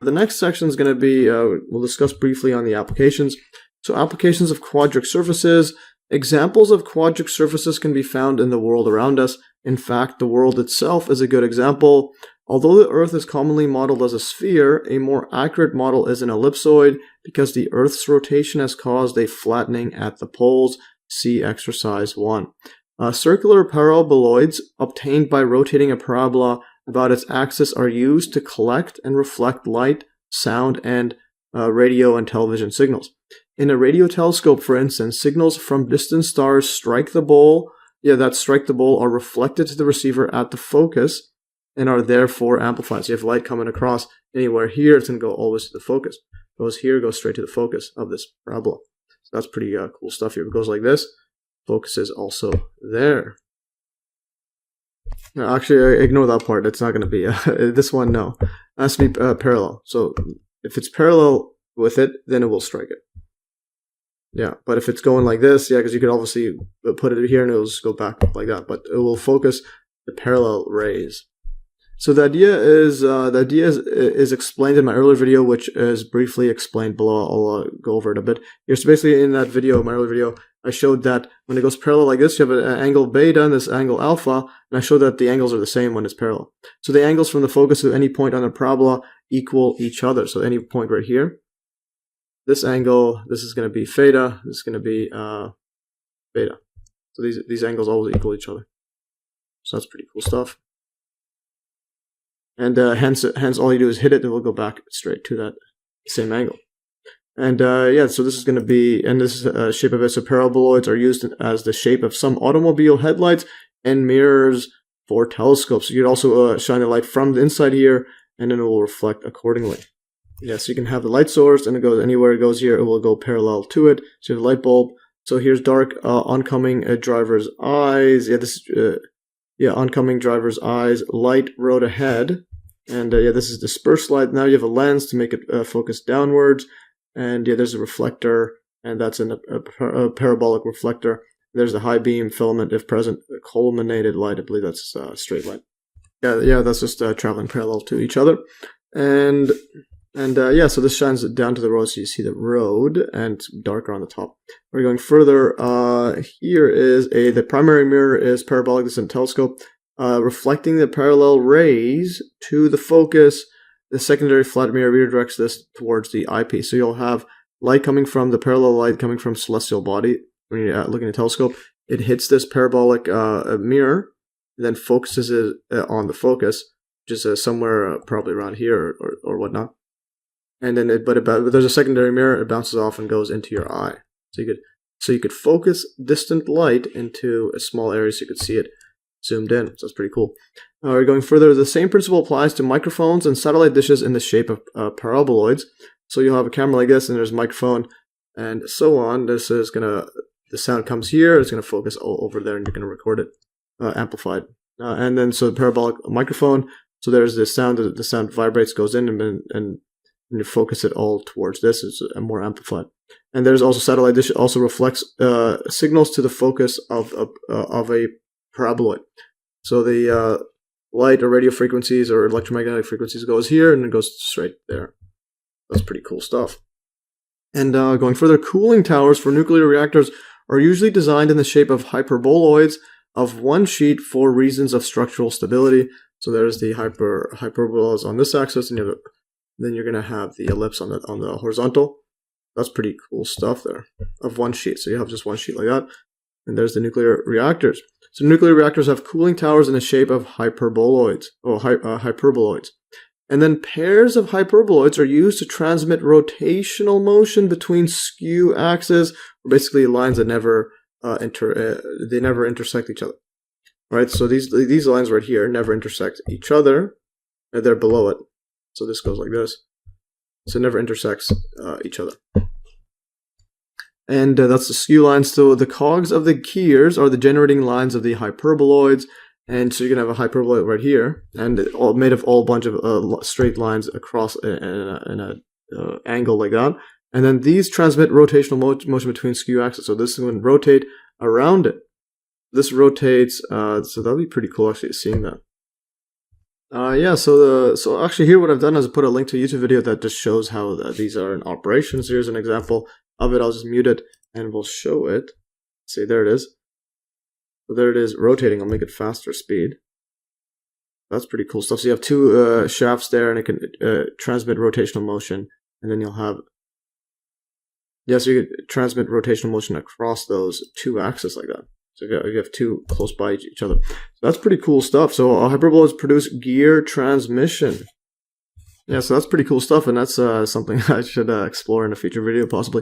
The next section is going to be, we'll discuss briefly on the applications. So applications of quadric surfaces. Examples of quadric surfaces can be found in the world around us. In fact, the world itself is a good example. Although the Earth is commonly modeled as a sphere, a more accurate model is an ellipsoid because the Earth's rotation has caused a flattening at the poles. See exercise 1. Circular paraboloids obtained by rotating a parabola about its axis are used to collect and reflect light, sound, and radio and television signals. In a radio telescope, for instance, signals from distant stars strike the bowl, are reflected to the receiver at the focus and are therefore amplified. So you have light coming across anywhere here, it's going to go always to the focus. Goes here, goes straight to the focus of this parabola. So that's pretty cool stuff here. It goes like this. Focus is also there. No, actually, ignore that part. It's not going to be this one. No, it has to be parallel. So if it's parallel with it, then it will strike it. Yeah, but if it's going like this, yeah, because you could obviously put it here and it'll just go back like that. But it will focus the parallel rays. So the idea is explained in my earlier video, which is briefly explained below. I'll go over it a bit here. So basically, in that video, my earlier video, I showed that when it goes parallel like this, you have an angle beta and this angle alpha, and I showed that the angles are the same when it's parallel. So the angles from the focus to any point on the parabola equal each other. So any point right here, this angle, this is going to be theta, this is going to be beta. So these angles always equal each other. So that's pretty cool stuff. And hence all you do is hit it, and it will go back straight to that same angle. And yeah, so this is going to be, and this is shape of it. So paraboloids are used as the shape of some automobile headlights and mirrors for telescopes. So you could also shine the light from the inside here, and then it will reflect accordingly. Yeah, so you can have the light source, and it goes anywhere it goes here, it will go parallel to it. So you have a light bulb. So here's dark oncoming driver's eyes. Yeah, this is oncoming driver's eyes. Light road ahead. And yeah, this is dispersed light. Now you have a lens to make it focus downwards. And yeah, there's a reflector, and that's a parabolic reflector. There's the high beam filament, if present, culminated light. I believe that's straight light. Yeah, that's just traveling parallel to each other. And yeah, so this shines down to the road, so you see the road, and it's darker on the top. We're going further. Here is the primary mirror is parabolic. This is a telescope, reflecting the parallel rays to the focus. The secondary flat mirror redirects this towards the eyepiece. So you'll have light coming from the parallel light coming from celestial body. When you're looking at a telescope, it hits this parabolic mirror, and then focuses it on the focus, which is somewhere probably around here or whatnot. And then, but there's a secondary mirror. It bounces off and goes into your eye. So you could focus distant light into a small area, so you could see it zoomed in. So that's pretty cool. We're going further. The same principle applies to microphones and satellite dishes in the shape of paraboloids. So you'll have a camera like this, and there's a microphone, and so on. The sound comes here. It's going to focus all over there, and you're going to record it amplified. And then so the parabolic microphone. So there's the sound. The sound vibrates, goes in, and you focus it all towards this. It's more amplified. And there's also satellite dish. Also reflects signals to the focus of a paraboloid. So the light or radio frequencies or electromagnetic frequencies goes here and it goes straight there. That's pretty cool stuff. And going further, cooling towers for nuclear reactors are usually designed in the shape of hyperboloids of one sheet for reasons of structural stability. So there's the hyperbolas on this axis, and then you're going to have the ellipse on the horizontal. That's pretty cool stuff there, of one sheet. So you have just one sheet like that. And there's the nuclear reactors. So nuclear reactors have cooling towers in the shape of hyperboloids, or hyperboloids. And then pairs of hyperboloids are used to transmit rotational motion between skew axes, or basically lines that never intersect each other. Right? So these lines right here never intersect each other, and they're below it. So this goes like this. So it never intersects each other. And that's the skew lines. So the cogs of the gears are the generating lines of the hyperboloids. And so you're going to have a hyperboloid right here, and made of all bunch of straight lines across in an angle like that. And then these transmit rotational motion between skew axes. So this is going to rotate around it. This rotates, so that'll be pretty cool actually seeing that. Yeah, so actually here what I've done is put a link to a YouTube video that just shows how these are in operation. So here's an example of it. I'll just mute it and we'll show it. See, there it is. So there it is rotating. I'll make it faster speed. That's pretty cool stuff. So you have two shafts there, and it can transmit rotational motion, and then you'll have, yeah, so you can transmit rotational motion across those two axes like that. So you have two close by each other. So that's pretty coll stuff. So hyperboloids produce gear transmission. Yeah, so that's pretty cool stuff, and that's something I should explore in a future video possibly.